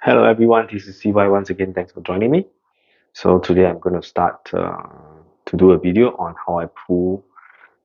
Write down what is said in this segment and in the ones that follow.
Hello everyone, this is CY once again. Thanks for joining me. So today I'm going to start to do a video on how I pull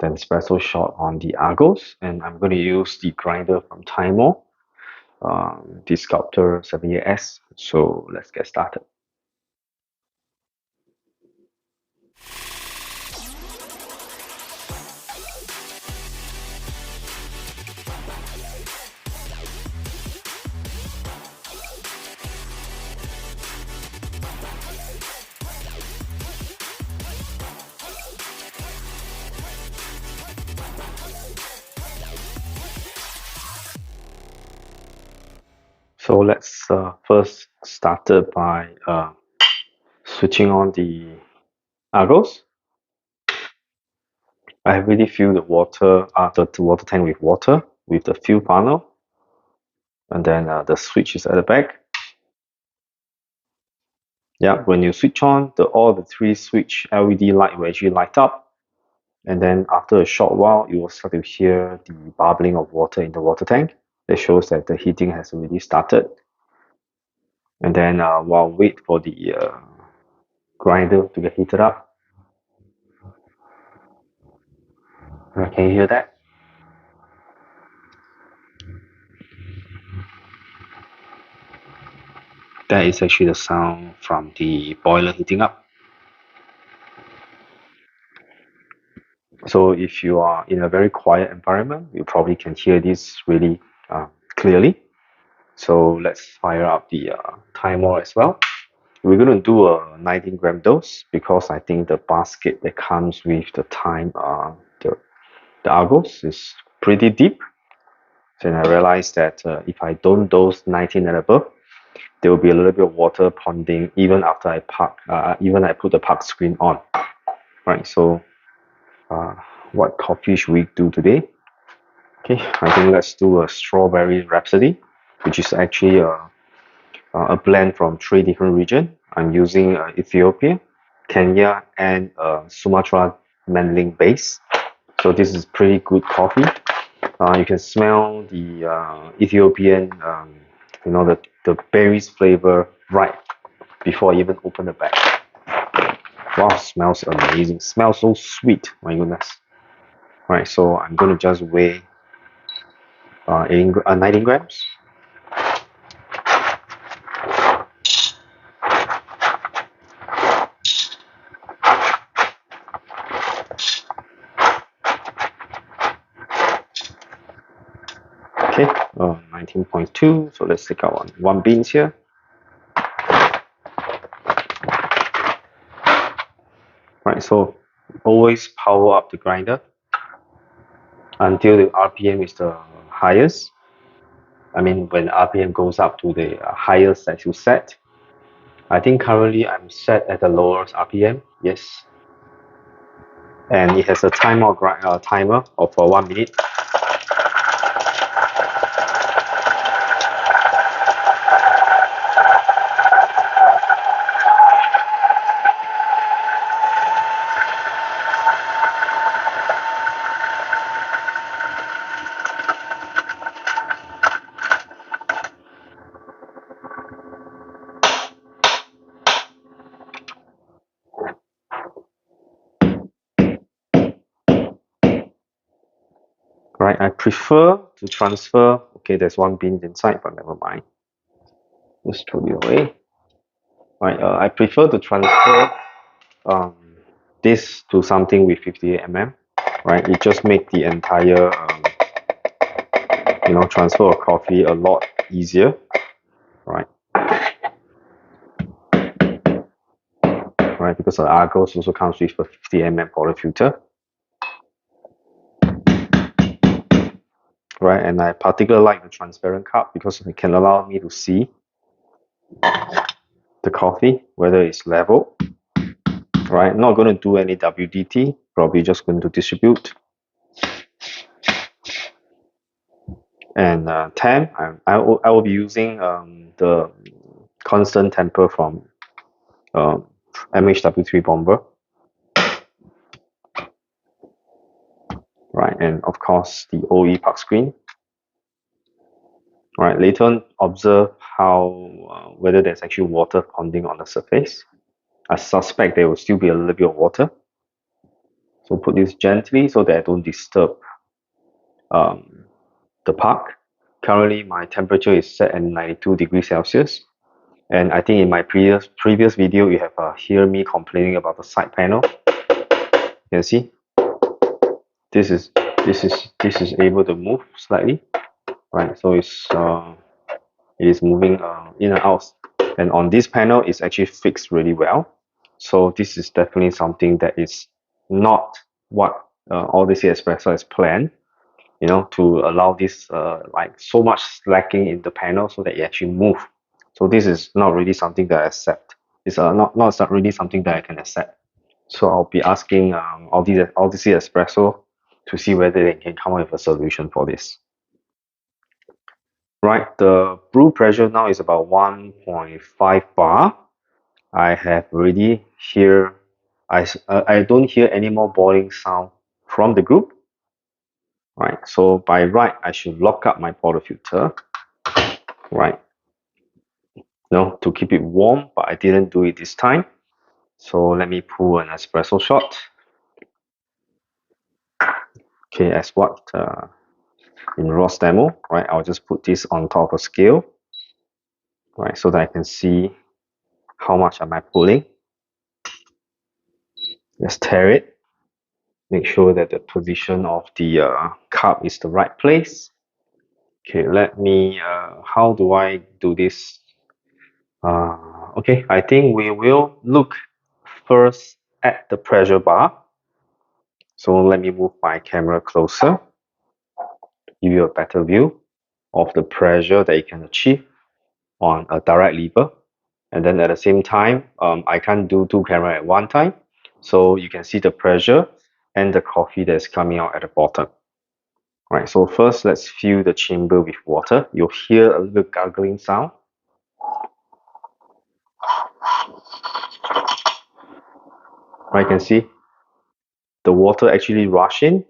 the espresso shot on the Argos, and I'm going to use the grinder from Timemore, the Sculptor 78S. So let's get started. So let's first start by switching on the Argos. I have already filled the water tank with water with the fill funnel, and then the switch is at the back. Yeah, when you switch on, all the three switch LED light will actually light up, and then after a short while, you will start to hear the bubbling of water in the water tank. That shows that the heating has already started. And then while wait for the grinder to get heated up, can you hear that? That is actually the sound from the boiler heating up. So if you are in a very quiet environment, you probably can hear this really clearly. So let's fire up the timer as well. We're going to do a 19-gram dose because I think the basket that comes with the the Argos is pretty deep. Then I realized that if I don't dose 19 and above, there will be a little bit of water ponding even after I put the park screen on. Right. So what coffee should we do today? Okay, I think let's do a strawberry rhapsody, which is actually a blend from 3 different regions. I'm using Ethiopia, Kenya, and Sumatra mandling base. So this is pretty good coffee. You can smell the Ethiopian, the berries flavor right before I even open the bag. Wow, smells amazing. Smells so sweet. My goodness. Right, so I'm going to just weigh 19 grams. Okay, 19.2. So let's take out one beans here. Right, so always power up the grinder until the RPM is the highest. I mean, when RPM goes up to the highest that you set. I think currently I'm set at the lowest RPM. Yes, and it has a timer of 1 minute. Right, I prefer to transfer. Okay, there's one bean inside, but never mind. Just throw it away. Right, I prefer to transfer um, this to something with 58 mm. Right, it just makes the entire transfer of coffee a lot easier. Right. Right, because the Argos also comes with a 50 mm bottle filter. Right, and I particularly like the transparent cup because it can allow me to see the coffee, whether it's level. Right, not going to do any WDT, probably just going to distribute. And temp, I will be using the constant temper from MHW3 Bomber. Right, and of course the OE park screen. Right, later on, observe how whether there's actually water ponding on the surface. I suspect there will still be a little bit of water. So put this gently so that I don't disturb um, the park. Currently, my temperature is set at 92 degrees Celsius. And I think in my previous video, you have hear me complaining about the side panel. You can see this is this is able to move slightly, right? So it is moving in and out. And on this panel, it's actually fixed really well. So this is definitely something that is not what Odyssey Espresso has planned, to allow this like so much slacking in the panel so that it actually move. So this is not really something that I accept. It's not really something that I can accept. So I'll be asking Odyssey Espresso to see whether they can come up with a solution for this. Right, the brew pressure now is about 1.5 bar. I have already hear, I don't hear any more boiling sound from the group. Right, so by right, I should lock up my portafilter, right, to keep it warm, but I didn't do it this time. So let me pull an espresso shot. Okay, as what in Ross demo, right, I'll just put this on top of a scale, right, so that I can see how much am I pulling. Just tare it. Make sure that the position of the cup is the right place. Okay, let me, how do I do this? Okay, I think we will look first at the pressure bar. So let me move my camera closer, give you a better view of the pressure that you can achieve on a direct lever. And then at the same time, I can't do two cameras at one time. So you can see the pressure and the coffee that's coming out at the bottom. Right, so first let's fill the chamber with water. You'll hear a little gargling sound. Right, you can see the water actually rushing.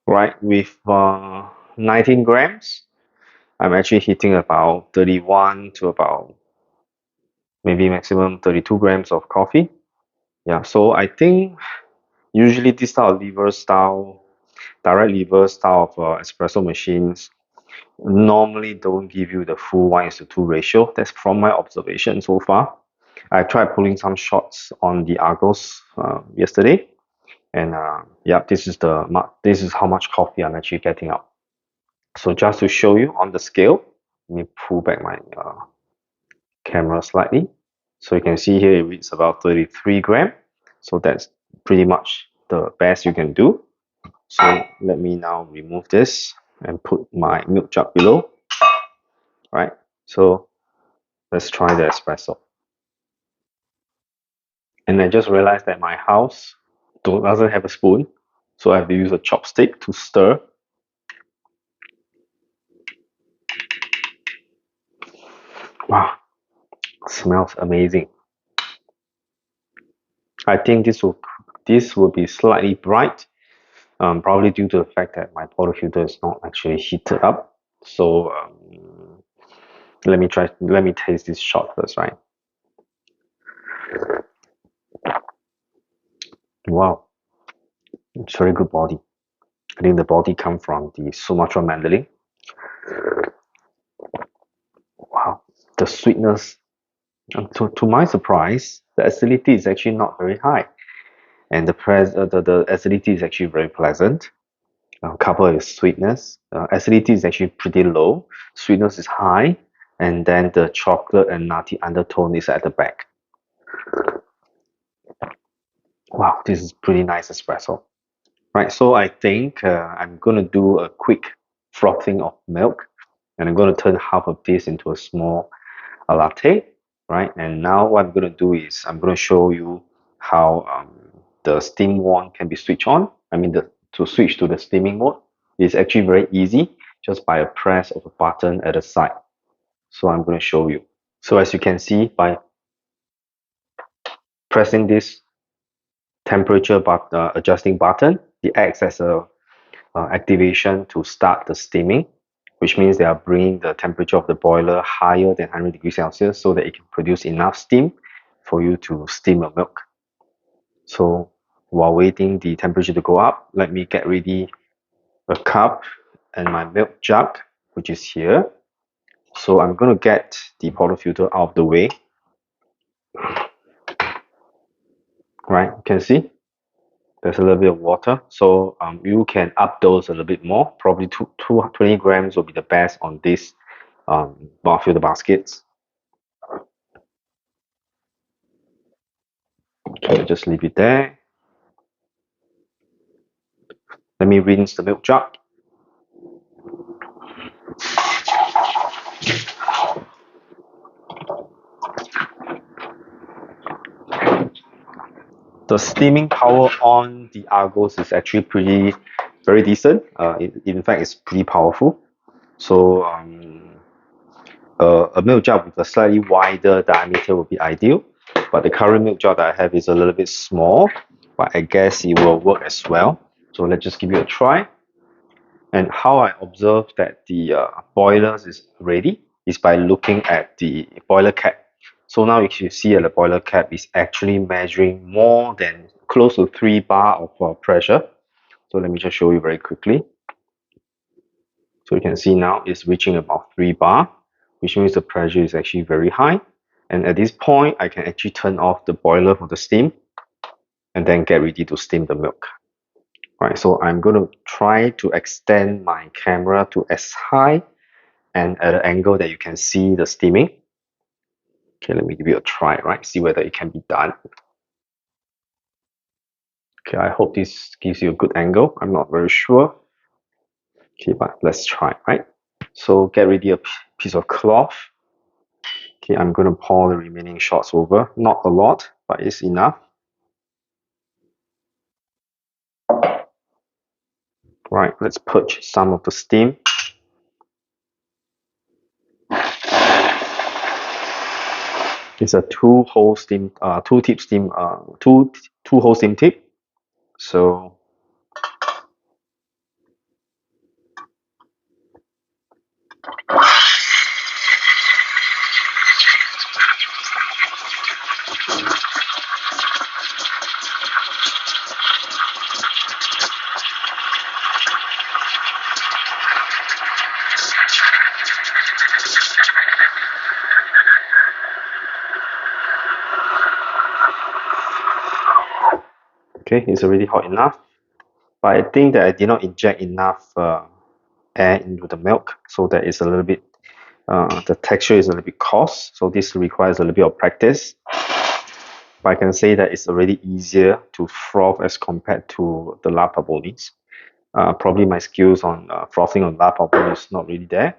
Right, with 19 grams, I'm actually hitting about 31 to about maybe maximum 32 grams of coffee. Yeah, so I think usually this style of direct lever style of espresso machines normally don't give you the full 1:2 ratio. That's from my observation so far. I tried pulling some shots on the Argos yesterday, and yeah, this is how much coffee I'm actually getting out. So just to show you on the scale, let me pull back my camera slightly. So you can see here it reads about 33 gram. So that's pretty much the best you can do. So let me now remove this and put my milk jug below. Right. So let's try the espresso. And I just realized that my house doesn't have a spoon, so I have to use a chopstick to stir. Wow, smells amazing. I think this will be slightly bright, probably due to the fact that my portafilter is not actually heated up. So let me taste this shot first, right? Wow, it's very good body. I think the body comes from the Sumatra mandolin. Wow, the sweetness. To my surprise, the acidity is actually not very high, and the acidity is actually very pleasant. Coupled with sweetness, acidity is actually pretty low. Sweetness is high, and then the chocolate and nutty undertone is at the back. Wow, this is pretty nice espresso. Right, so I think I'm gonna do a quick frothing of milk, and I'm gonna turn half of this into a small latte, right? And now what I'm gonna do is I'm gonna show you how the steam wand can be switched on. I mean, to switch to the steaming mode is actually very easy just by a press of a button at the side. So I'm going to show you. So as you can see, by pressing this temperature adjusting button, it acts as a activation to start the steaming, which means they are bringing the temperature of the boiler higher than 100 degrees Celsius so that it can produce enough steam for you to steam your milk. So while waiting the temperature to go up, let me get ready a cup and my milk jug, which is here. So I'm going to get the portafilter out of the way. Right, you can see there's a little bit of water. So you can up dose a little bit more. Probably 20 grams will be the best on this filter baskets. Okay, just leave it there. Let me rinse the milk jug. The steaming power on the Argos is actually very decent. In fact, it's pretty powerful. So a milk jug with a slightly wider diameter would be ideal. But the current milk jug that I have is a little bit small, but I guess it will work as well. So let's just give it a try. And how I observe that the boilers is ready is by looking at the boiler cap. So now if you see at the boiler cap is actually measuring more than close to 3 bar of pressure. So let me just show you very quickly. So you can see now it's reaching about 3 bar, which means the pressure is actually very high. And at this point, I can actually turn off the boiler for the steam and then get ready to steam the milk. Right, so I'm going to try to extend my camera to as high and at an angle that you can see the steaming. Okay, let me give it a try, right? See whether it can be done. Okay, I hope this gives you a good angle. I'm not very sure. Okay, but let's try, right? So get ready a piece of cloth. Okay, I'm going to pour the remaining shots over. Not a lot, but it's enough. Right, let's purge some of the steam. It's a two-hole steam, two-tip steam, two-hole steam tip. So okay, it's already hot enough. But I think that I did not inject enough air into the milk, so that it's a little bit, the texture is a little bit coarse. So this requires a little bit of practice. But I can say that it's already easier to froth as compared to the La Pabolis. Probably my skills on frothing on La Paboli is not really there.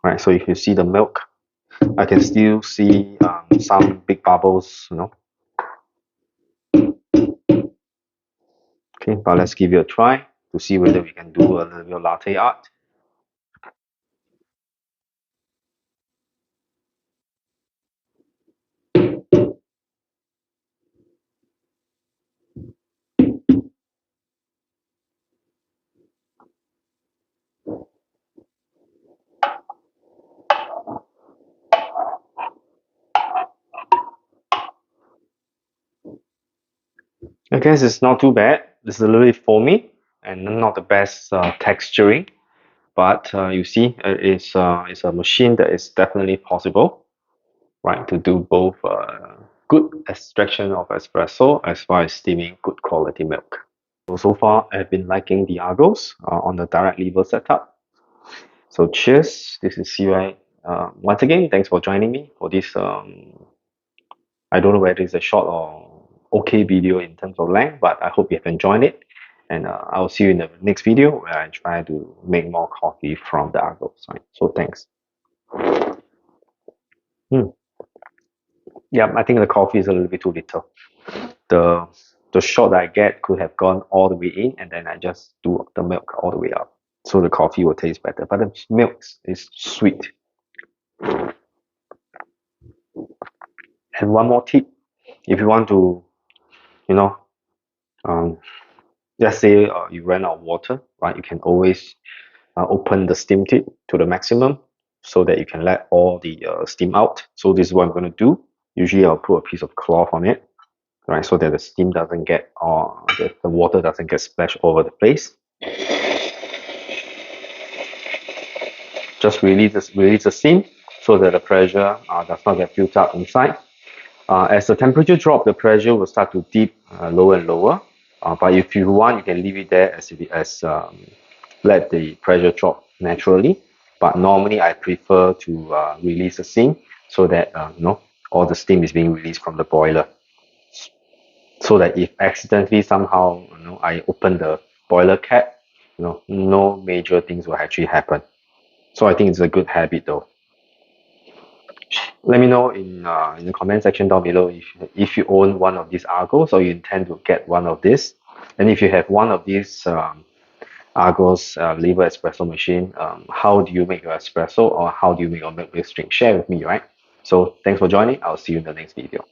Right, so if you see the milk, I can still see some big bubbles, you know. Okay, but let's give it a try to see whether we can do a little bit of latte art. I guess it's not too bad. It's a little bit foamy and not the best texturing, but you see, it's a machine that is definitely possible, right, to do both good extraction of espresso as well as steaming good quality milk. So far, I've been liking the Argos on the direct lever setup. So cheers. This is CY. Once again, thanks for joining me for this. I don't know whether it's a short or okay video in terms of length, but I hope you have enjoyed it. And I'll see you in the next video where I try to make more coffee from the Argos. Right? So thanks. Yeah, I think the coffee is a little bit too little. The the shot that I get could have gone all the way in, and then I just do the milk all the way up. So the coffee will taste better. But the milk is sweet. And one more tip, if you want to, you know, um, let's say you ran out of water, right? You can always open the steam tip to the maximum so that you can let all the steam out. So this is what I'm going to do. Usually I'll put a piece of cloth on it, right? So that the steam doesn't get, the water doesn't get splashed all over the place. Just release the steam so that the pressure does not get built up inside. As the temperature drops, the pressure will start to dip lower and lower. But if you want, you can leave it there as let the pressure drop naturally. But normally, I prefer to release the steam so that all the steam is being released from the boiler. So that if accidentally somehow I open the boiler cap, no major things will actually happen. So I think it's a good habit though. Let me know in the comment section down below if you own one of these Argos or you intend to get one of these. And if you have one of these Argos lever espresso machine, how do you make your espresso or how do you make your milk based drink? Share with me, right? So thanks for joining. I'll see you in the next video.